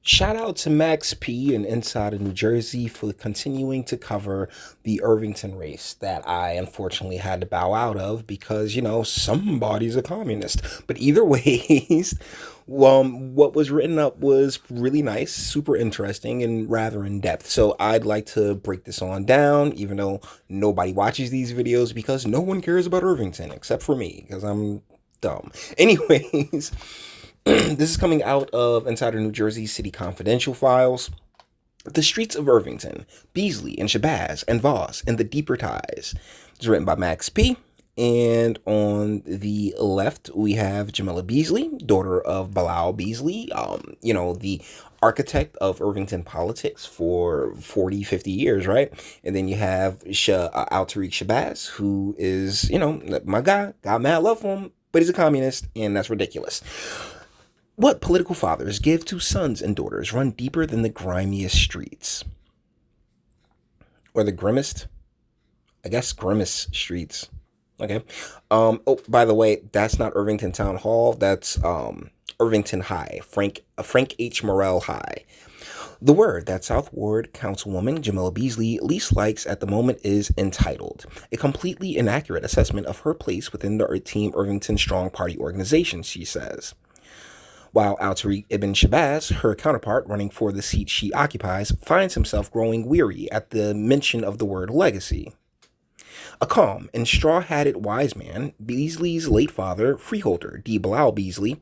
Shout out to Max P and Inside of New Jersey for continuing to cover the Irvington race that I unfortunately had to bow out of because, somebody's a communist. But either ways, what was written up was really nice, super interesting, and rather in depth. So I'd like to break this on down, even though nobody watches these videos because no one cares about Irvington except for me because I'm dumb. Anyways. This is coming out of Insider New Jersey City Confidential files. The Streets of Irvington, Beasley and Shabazz and Voss and the Deeper Ties. It's written by Max P. And on the left, we have Jamila Beasley, daughter of Bilal Beasley, the architect of Irvington politics for 40, 50 years, right? And then you have Al-Tariq Shabazz, who is, my guy, got mad love for him, but he's a communist, and that's ridiculous. What political fathers give to sons and daughters run deeper than the grimiest streets? Or the grimmest? I guess grimmest streets. Okay. By the way, that's not Irvington Town Hall. That's Irvington High. Frank H. Morrell High. The word that South Ward Councilwoman Jamila Beasley least likes at the moment is entitled, a completely inaccurate assessment of her place within the Team Irvington Strong Party organization, she says. While Al-Tariq Ibn Shabazz, her counterpart running for the seat she occupies, finds himself growing weary at the mention of the word legacy. A calm and straw-hatted wise man, Beasley's late father, freeholder D. Bilal Beasley,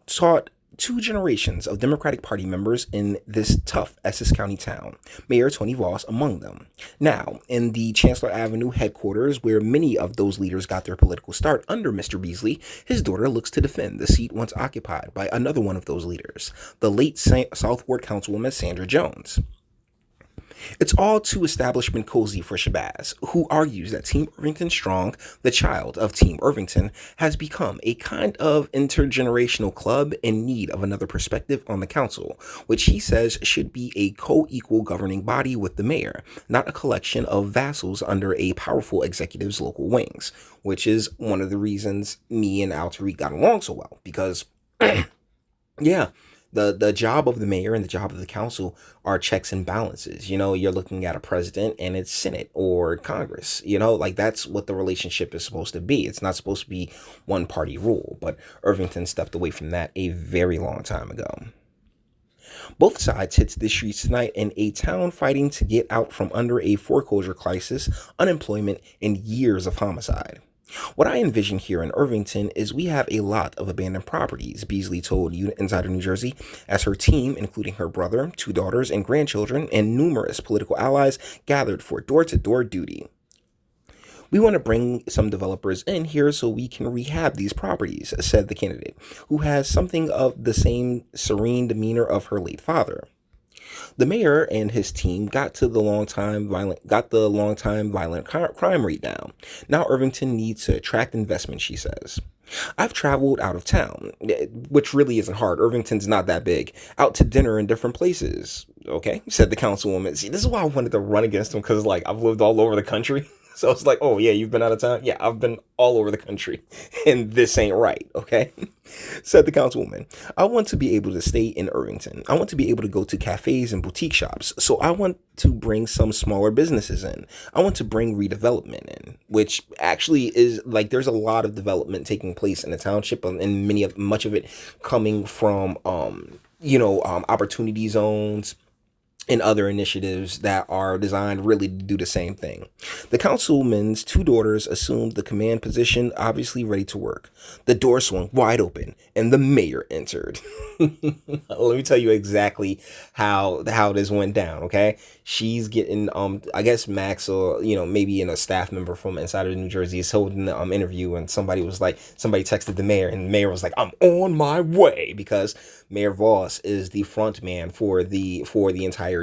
taught two generations of Democratic Party members in this tough Essex County town, Mayor Tony Voss among them. Now, in the Chancellor Avenue headquarters, where many of those leaders got their political start under Mr. Beasley, his daughter looks to defend the seat once occupied by another one of those leaders, the late South Ward Councilwoman Sandra Jones. It's all too establishment cozy for Shabazz, who argues that Team Irvington Strong, the child of Team Irvington, has become a kind of intergenerational club in need of another perspective on the council, which he says should be a co-equal governing body with the mayor, not a collection of vassals under a powerful executive's local wings, which is one of the reasons me and Al-Tariq got along so well, because, yeah, the job of the mayor and the job of the council are checks and balances. You're looking at a president and it's Senate or Congress, that's what the relationship is supposed to be. It's not supposed to be one party rule, but Irvington stepped away from that a very long time ago. Both sides hit the streets tonight in a town fighting to get out from under a foreclosure crisis, unemployment, and years of homicide. What I envision here in Irvington is we have a lot of abandoned properties, Beasley told Insider New Jersey, as her team, including her brother, two daughters and grandchildren, and numerous political allies, gathered for door-to-door duty. We want to bring some developers in here so we can rehab these properties, said the candidate, who has something of the same serene demeanor of her late father. The mayor and his team got the long-time violent crime rate down. Now Irvington needs to attract investment, she says. I've traveled out of town, which really isn't hard. Irvington's not that big. Out to dinner in different places. Okay, said the councilwoman. See, this is why I wanted to run against him, because I've lived all over the country. So it's like, oh yeah, you've been out of town? Yeah, I've been all over the country, and this ain't right, okay? Said the councilwoman. I want to be able to stay in Irvington. I want to be able to go to cafes and boutique shops. So I want to bring some smaller businesses in. I want to bring redevelopment in, which actually is there's a lot of development taking place in the township, and much of it coming from opportunity zones and other initiatives that are designed really to do the same thing. The councilman's two daughters assumed the command position, obviously ready to work. The door swung wide open, and the mayor entered. Let me tell you exactly how this went down, okay? She's getting, I guess Max or, maybe a staff member from Inside of New Jersey is holding the interview, and somebody texted the mayor, and the mayor was like, I'm on my way, because Mayor Voss is the front man for the entire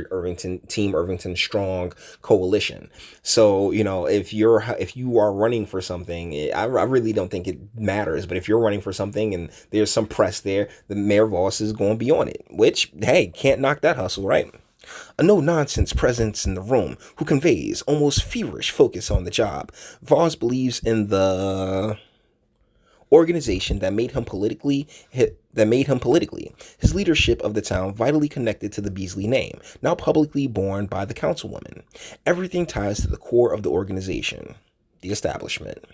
Team Irvington Strong coalition. So, if you are running for something, I really don't think it matters, but if you're running for something and there's some press there, the Mayor Voss is going to be on it, which, hey, can't knock that hustle, right? A no-nonsense presence in the room who conveys almost feverish focus on the job. Voss believes in the organization that made him politically. His leadership of the town vitally connected to the Beasley name, now publicly borne by the councilwoman. Everything ties to the core of the organization, the establishment,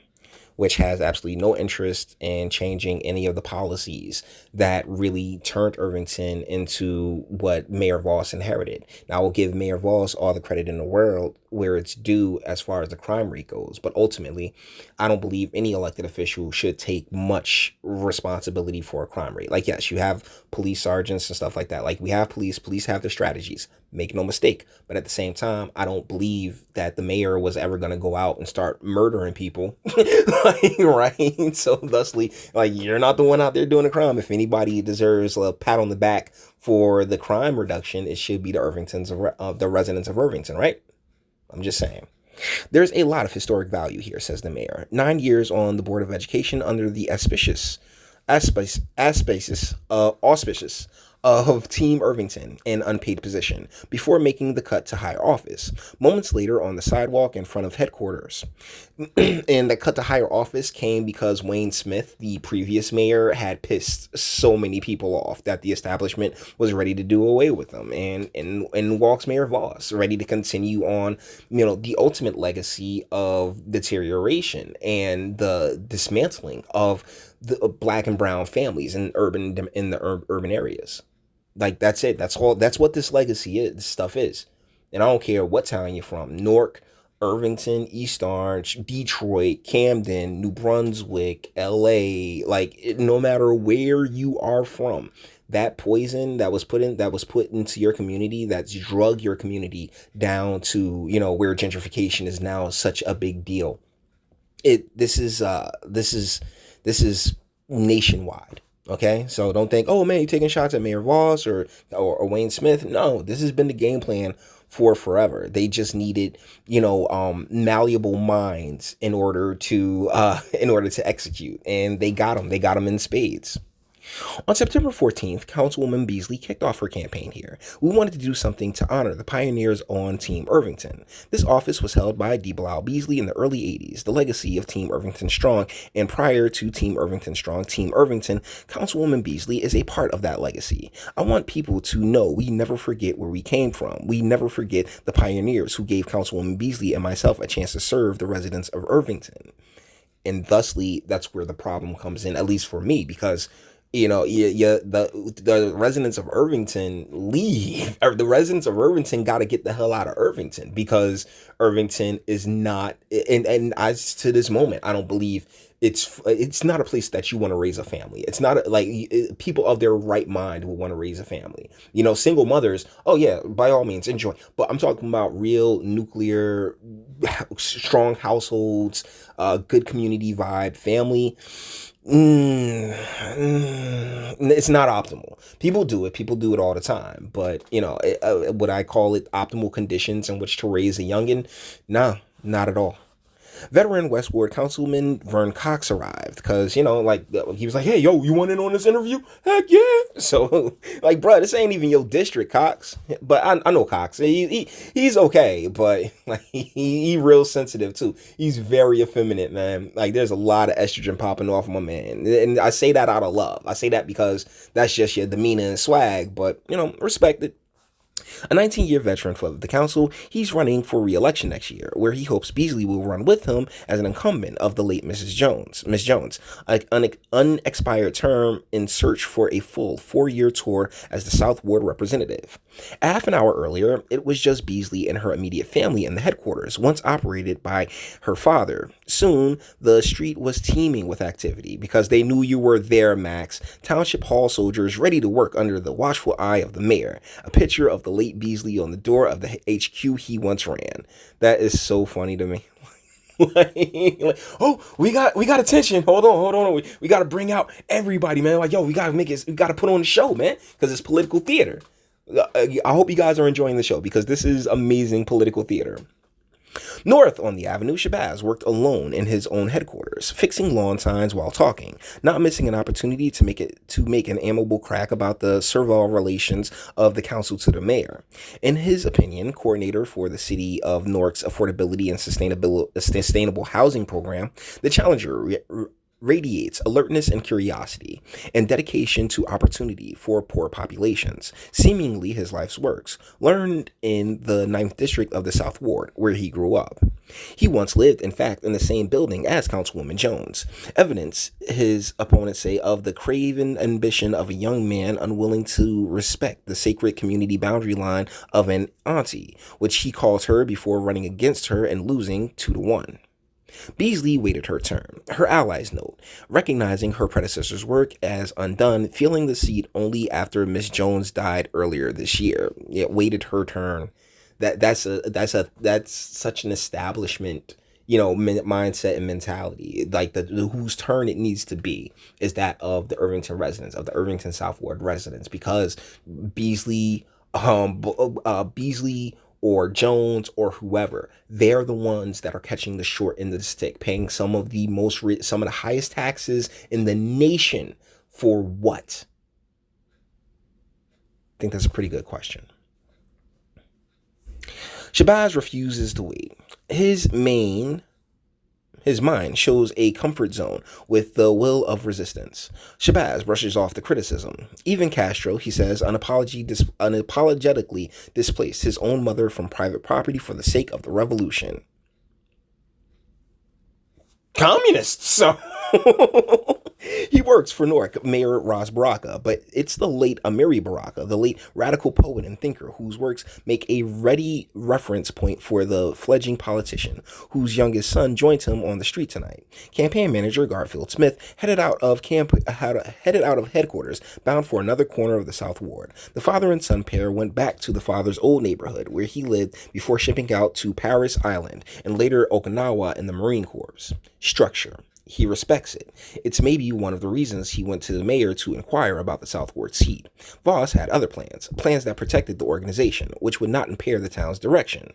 which has absolutely no interest in changing any of the policies that really turned Irvington into what Mayor Voss inherited. Now, I will give Mayor Voss all the credit in the world where it's due as far as the crime rate goes, but ultimately, I don't believe any elected official should take much responsibility for a crime rate. Like, yes, you have police sergeants and stuff like that. Like, we have police have their strategies. Make no mistake. But at the same time, I don't believe that the mayor was ever going to go out and start murdering people. Like, right? So thusly, like, you're not the one out there doing the crime. If anybody deserves a pat on the back for the crime reduction, it should be the residents of Irvington, right? I'm just saying. There's a lot of historic value here, says the mayor. 9 years on the Board of Education under the auspicious of Team Irvington, an unpaid position, before making the cut to higher office. Moments later, on the sidewalk in front of headquarters. And the cut to higher office came because Wayne Smith, the previous mayor, had pissed so many people off that the establishment was ready to do away with them. And walks Mayor Voss, ready to continue on, the ultimate legacy of deterioration and the dismantling of the black and brown families in the urban areas. Like, that's it. That's all. That's what this legacy is. This stuff is. And I don't care what town you're from. Newark, Irvington, East Orange, Detroit, Camden, New Brunswick, LA. Like, no matter where you are from, that poison that was put into your community, that's drug your community down to, where gentrification is now such a big deal. This is nationwide. Okay, so don't think, oh man, you're taking shots at Mayor Voss or Wayne Smith. No, this has been the game plan for forever. They just needed, malleable minds in order to execute, and they got them. They got them in spades. On September 14th, Councilwoman Beasley kicked off her campaign here. We wanted to do something to honor the pioneers on Team Irvington. This office was held by D. Bilal Beasley in the early 80s, the legacy of Team Irvington Strong, and prior to Team Irvington Strong, Team Irvington, Councilwoman Beasley is a part of that legacy. I want people to know we never forget where we came from. We never forget the pioneers who gave Councilwoman Beasley and myself a chance to serve the residents of Irvington. And thusly, that's where the problem comes in, at least for me, because the residents of Irvington leave. Or the residents of Irvington got to get the hell out of Irvington, because Irvington is not, and as to this moment, I don't believe it's not a place that you want to raise a family. It's not like people of their right mind will want to raise a family. Single mothers, oh yeah, by all means, enjoy. But I'm talking about real nuclear, strong households, good community vibe, family. It's not optimal. People do it all the time, but would I call it optimal conditions in which to raise a youngin? Nah, not at all. Veteran West Ward Councilman Vern Cox arrived because, he was like, hey, yo, you want in on this interview? Heck yeah. So, bro, this ain't even your district, Cox. But I know Cox. He's okay, but he real sensitive too. He's very effeminate, man. There's a lot of estrogen popping off my man. And I say that out of love. I say that because that's just your demeanor and swag, but, respect it. A 19-year veteran for the council, he's running for re-election next year, where he hopes Beasley will run with him as an incumbent of the late Miss Jones, an unexpired term in search for a full 4-year tour as the South Ward representative. A half an hour earlier, it was just Beasley and her immediate family in the headquarters, once operated by her father. Soon, the street was teeming with activity because they knew you were there, Max. Township Hall soldiers ready to work under the watchful eye of the mayor. A picture of the late Beasley on the door of the HQ he once ran. That is so funny to me. Oh, we got attention. Hold on. We got to bring out everybody, man. We got to put on the show, man, because it's political theater. I hope you guys are enjoying the show, because this is amazing political theater. North on the avenue, Shabazz worked alone in his own headquarters, fixing lawn signs while talking, not missing an opportunity to make an amiable crack about the servile relations of the council to the mayor. In his opinion, coordinator for the city of Newark's affordability and sustainable housing program, the challenger radiates alertness and curiosity, and dedication to opportunity for poor populations, seemingly his life's works, learned in the Ninth District of the South Ward, where he grew up. He once lived, in fact, in the same building as Councilwoman Jones, evidence, his opponents say, of the craven ambition of a young man unwilling to respect the sacred community boundary line of an auntie, which he calls her before running against her and losing 2-1. Beasley waited her turn, her allies note, recognizing her predecessor's work as undone, filling the seat only after Miss Jones died earlier this year. It waited her turn. That's such an establishment, mindset and mentality. Like the whose turn it needs to be is that of the Irvington residents, of the Irvington South Ward residents, because Beasley, Beasley or Jones or whoever, they're the ones that are catching the short end of the stick, paying some of the highest taxes in the nation for what? I think that's a pretty good question. Shabazz refuses to wait. His mind shows a comfort zone with the will of resistance. Shabazz brushes off the criticism. Even Castro, he says, unapologetically displaced his own mother from private property for the sake of the revolution. Communists! So he works for Newark Mayor Ras Baraka, but it's the late Amiri Baraka, the late radical poet and thinker, whose works make a ready reference point for the fledgling politician, whose youngest son joins him on the street tonight. Campaign manager Garfield Smith headed out of headquarters, bound for another corner of the South Ward. The father and son pair went back to the father's old neighborhood, where he lived before shipping out to Paris Island and later Okinawa in the Marine Corps. Structure. He respects it. It's maybe one of the reasons he went to the mayor to inquire about the South Ward seat. Voss had other plans that protected the organization, which would not impair the town's direction.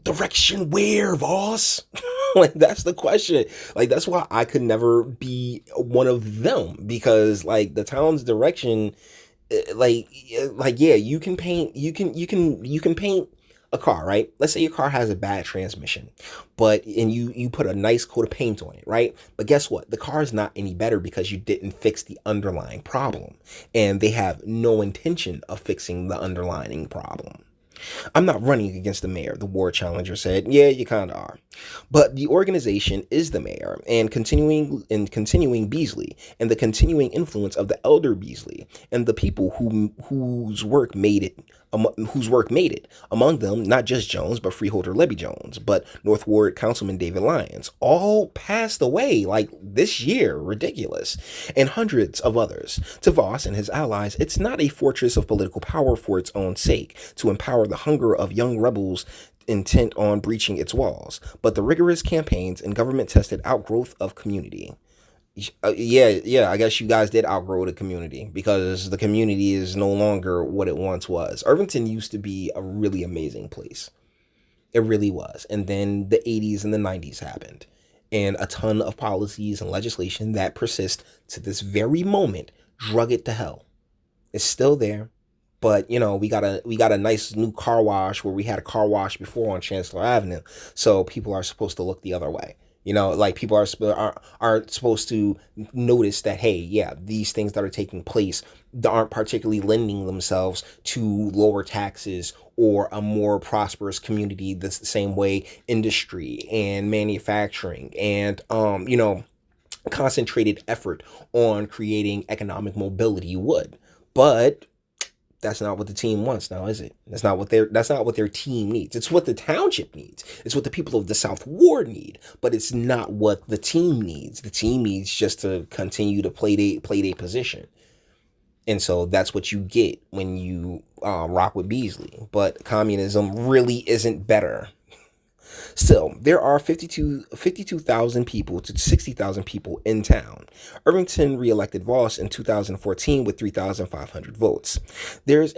Direction where, Voss? That's the question. That's why I could never be one of them, because the town's direction, yeah, you can paint a car, right? Let's say your car has a bad transmission, and you put a nice coat of paint on it, right? But guess what? The car is not any better because you didn't fix the underlying problem, and they have no intention of fixing the underlying problem. I'm not running against the mayor, the war challenger said. Yeah, you kind of are. But the organization is the mayor, and continuing Beasley, and the continuing influence of the elder Beasley, and the people whose work made it. Among them, not just Jones, but freeholder Lebby Jones, but North Ward Councilman David Lyons, all passed away this year. Ridiculous. And hundreds of others. To Voss and his allies, it's not a fortress of political power for its own sake, to empower the hunger of young rebels intent on breaching its walls, but the rigorous campaigns and government-tested outgrowth of community. Yeah, I guess you guys did outgrow the community, because the community is no longer what it once was. Irvington used to be a really amazing place. It really was. And then the 80s and the 90s happened, and a ton of policies and legislation that persist to this very moment drug it to hell. It's still there. But we got a nice new car wash, where we had a car wash before on Chancellor Avenue, so people are supposed to look the other way. People aren't supposed to notice that, hey, yeah, these things that are taking place aren't particularly lending themselves to lower taxes or a more prosperous community. That's the same way industry and manufacturing and concentrated effort on creating economic mobility would. But that's not what the team wants now, is it? That's not what their team needs. It's what the township needs. It's what the people of the South Ward need, but it's not what the team needs. The team needs just to continue to play their position. And so that's what you get when you rock with Beasley. But communism really isn't better. Still, there are 52,000 people to 60,000 people in town. Irvington reelected Voss in 2014 with 3,500 votes. There's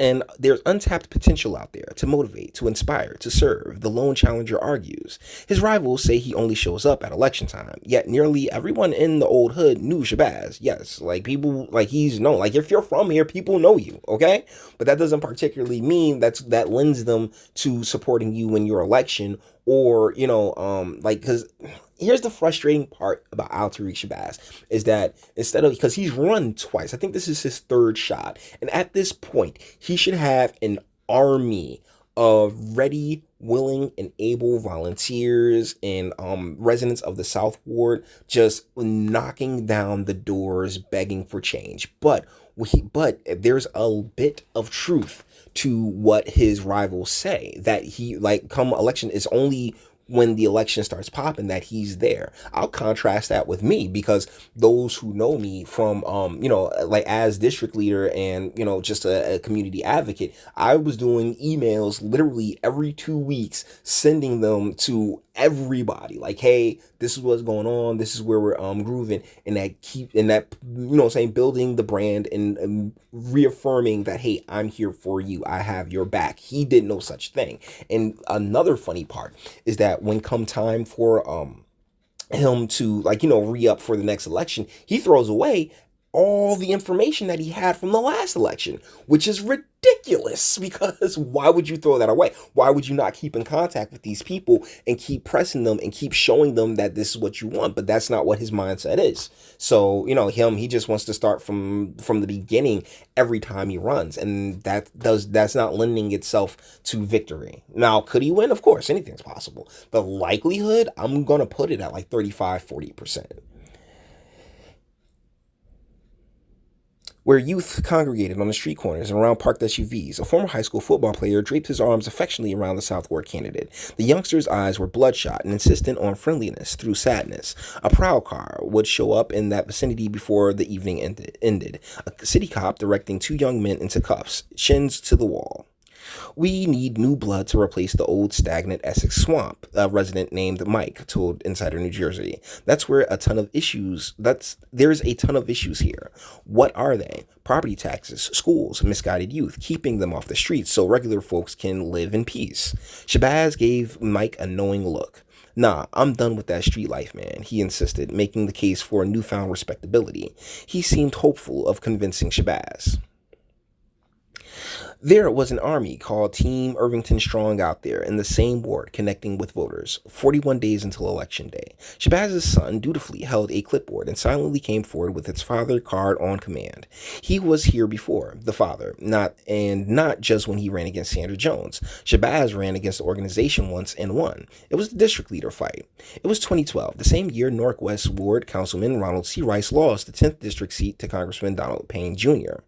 untapped potential out there to motivate, to inspire, to serve, the lone challenger argues. His rivals say he only shows up at election time, yet nearly everyone in the old hood knew Shabazz. Yes, people, he's known. If you're from here, people know you, okay? But that doesn't particularly mean that lends them to supporting you in your election, or because Here's the frustrating part about Al Tariq Shabazz is that instead of, because he's run twice, I think this is his third shot, and at this point he should have an army of ready, willing, and able volunteers and residents of the South Ward just knocking down the doors, begging for change. But there's a bit of truth to what his rivals say, that he, like, come election is only when the election starts popping that he's there. I'll contrast that with me, because those who know me from like as district leader and just a community advocate, I was doing emails literally every 2 weeks, sending them to everybody, like, hey, this is what's going on, this is where we're grooving, and that saying, building the brand and reaffirming that, hey, I'm here for you, I have your back. He did no such thing. And another funny part is that when come time for him to, like, re-up for the next election, he throws away all the information that he had from the last election, which is ridiculous, because why would you throw that away? Why would you not keep in contact with these people and keep pressing them and keep showing them that this is what you want? But that's not what his mindset is. So, he just wants to start from the beginning every time he runs, and that's not lending itself to victory. Now, could he win? Of course, anything's possible. The likelihood, I'm going to put it at like 35-40%. Where youth congregated on the street corners and around parked SUVs, a former high school football player draped his arms affectionately around the South Ward candidate. The youngster's eyes were bloodshot and insistent on friendliness through sadness. A prowl car would show up in that vicinity before the evening ended. A city cop directing two young men into cuffs, shins to the wall. We need new blood to replace the old stagnant Essex swamp, a resident named Mike told Insider New Jersey. There's a ton of issues here. What are they? Property taxes, schools, misguided youth, keeping them off the streets so regular folks can live in peace. Shabazz gave Mike a knowing look. Nah, I'm done with that street life, man, he insisted, making the case for newfound respectability. He seemed hopeful of convincing Shabazz. There was an army called Team Irvington Strong out there in the same ward, connecting with voters. 41 days until Election Day. Shabazz's son dutifully held a clipboard and silently came forward with its father card on command. He was here before, the father, not just when he ran against Sandra Jones. Shabazz ran against the organization once and won. It was the district leader fight. It was 2012, the same year Northwest Ward Councilman Ronald C. Rice lost the 10th district seat to Congressman Donald Payne Jr.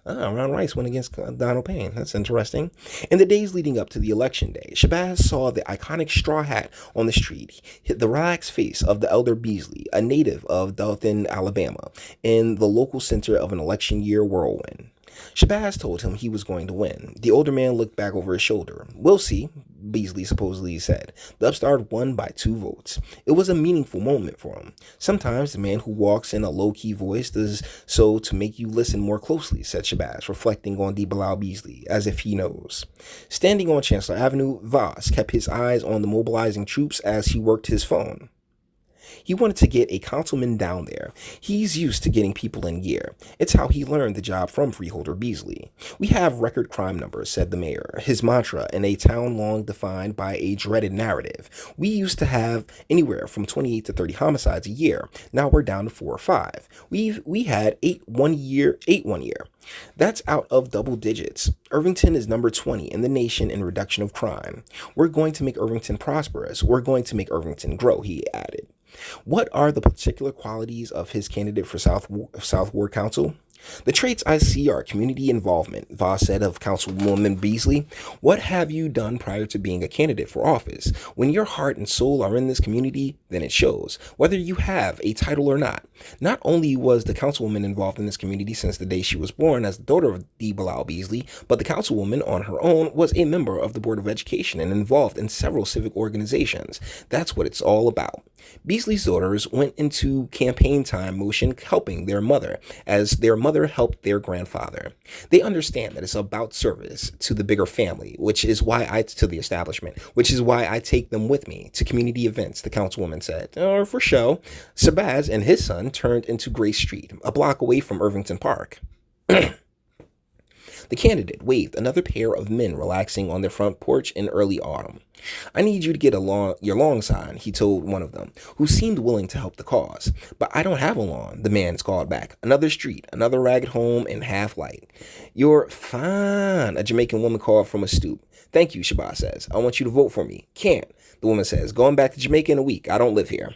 Ron Rice went against Donald Payne. That's interesting. In the days leading up to the election day, Shabazz saw the iconic straw hat on the street, hit the relaxed face of the elder Beasley, a native of Dothan, Alabama, in the local center of an election year whirlwind. Shabazz told him he was going to win. The older man looked back over his shoulder. We'll see, Beasley supposedly said. The upstart won by 2 votes. It was a meaningful moment for him. Sometimes the man who walks in a low-key voice does so to make you listen more closely, said Shabazz, reflecting on D. Bilal Beasley, as if he knows. Standing on Chancellor Avenue, Voss kept his eyes on the mobilizing troops as he worked his phone. He wanted to get a councilman down there. He's used to getting people in gear. It's how he learned the job from Freeholder Beasley. We have record crime numbers, said the mayor, his mantra in a town long defined by a dreaded narrative. We used to have anywhere from 28 to 30 homicides a year. Now we're down to 4 or 5. We had 8 one year. That's out of double digits. Irvington is number 20 in the nation in reduction of crime. We're going to make Irvington prosperous. We're going to make Irvington grow, he added. What are the particular qualities of his candidate for South Ward Council? The traits I see are community involvement, Voss said of Councilwoman Beasley. What have you done prior to being a candidate for office? When your heart and soul are in this community, then it shows, whether you have a title or not. Not only was the councilwoman involved in this community since the day she was born as the daughter of D. Bilal Beasley, but the councilwoman on her own was a member of the Board of Education and involved in several civic organizations. That's what it's all about. Beasley's daughters went into campaign time motion helping their mother, as their mother helped their grandfather. They understand that it's about service to the bigger family, to the establishment, which is why I take them with me to community events, the councilwoman said. Or for show, Shabazz and his son turned into Grace Street, a block away from Irvington Park. The candidate waved another pair of men relaxing on their front porch in early autumn. I need you to get your lawn sign, he told one of them, who seemed willing to help the cause. But I don't have a lawn, the man called back. Another street, another ragged home in half light. You're fine, a Jamaican woman called from a stoop. Thank you, Shabazz says. I want you to vote for me. Can't, the woman says. Going back to Jamaica in a week. I don't live here.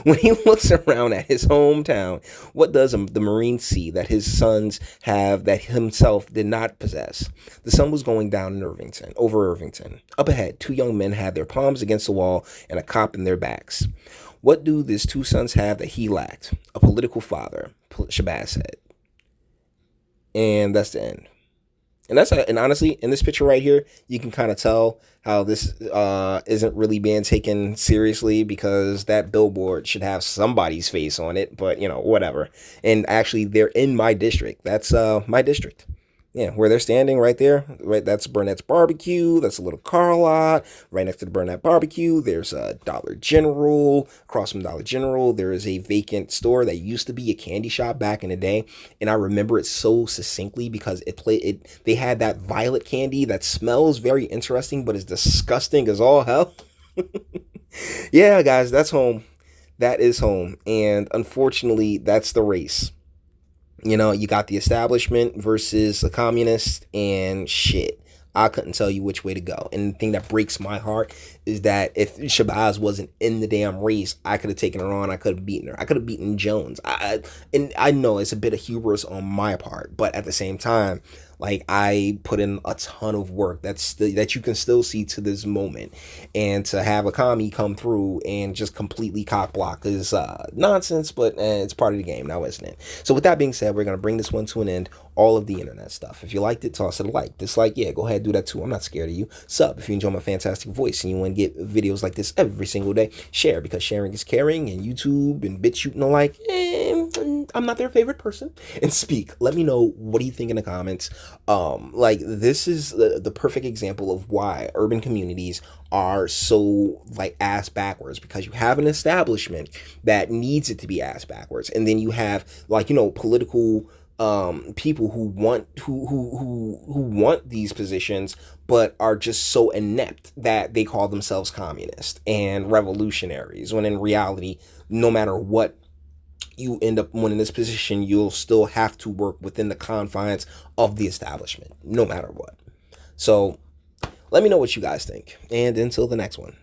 When he looks around at his hometown, what does the Marine see that his sons have that himself did not possess? The sun was going down in over Irvington. Up ahead, two young men had their palms against the wall and a cop in their backs. What do his two sons have that he lacked? A political father, Shabazz said. And that's the end. And honestly, in this picture right here, you can kind of tell how this isn't really being taken seriously, because that billboard should have somebody's face on it, but whatever. And actually, they're in my district. That's my district. Yeah, where they're standing right there, right? That's Burnett's Barbecue. That's a little car lot. Right next to the Burnett Barbecue, there's a Dollar General. Across from Dollar General, there is a vacant store that used to be a candy shop back in the day. And I remember it so succinctly because they had that violet candy that smells very interesting, but is disgusting as all hell. Yeah, guys, that's home. That is home. And unfortunately, that's the race. You got the establishment versus the communist, and shit, I couldn't tell you which way to go. And the thing that breaks my heart is that if Shabazz wasn't in the damn race, I could have taken her on. I could have beaten her. I could have beaten Jones. And I know it's a bit of hubris on my part, but at the same time, like, I put in a ton of work that you can still see to this moment. And to have a commie come through and just completely cock block is nonsense, but it's part of the game now, isn't it? So with that being said, we're going to bring this one to an end. All of the internet stuff. If you liked it, toss it a like. Dislike, yeah, go ahead, do that too. I'm not scared of you. Sub if you enjoy my fantastic voice and you want to get videos like this every single day. Share, because sharing is caring, and YouTube and BitChute and the like, I'm not their favorite person. And speak. Let me know, what do you think in the comments? Like, this is the perfect example of why urban communities are so, like, ass backwards, because you have an establishment that needs it to be ass backwards, and then you have, like, political people who want these positions but are just so inept that they call themselves communists and revolutionaries, when in reality, no matter what you end up winning this position, you'll still have to work within the confines of the establishment, no matter what. So let me know what you guys think, and until the next one.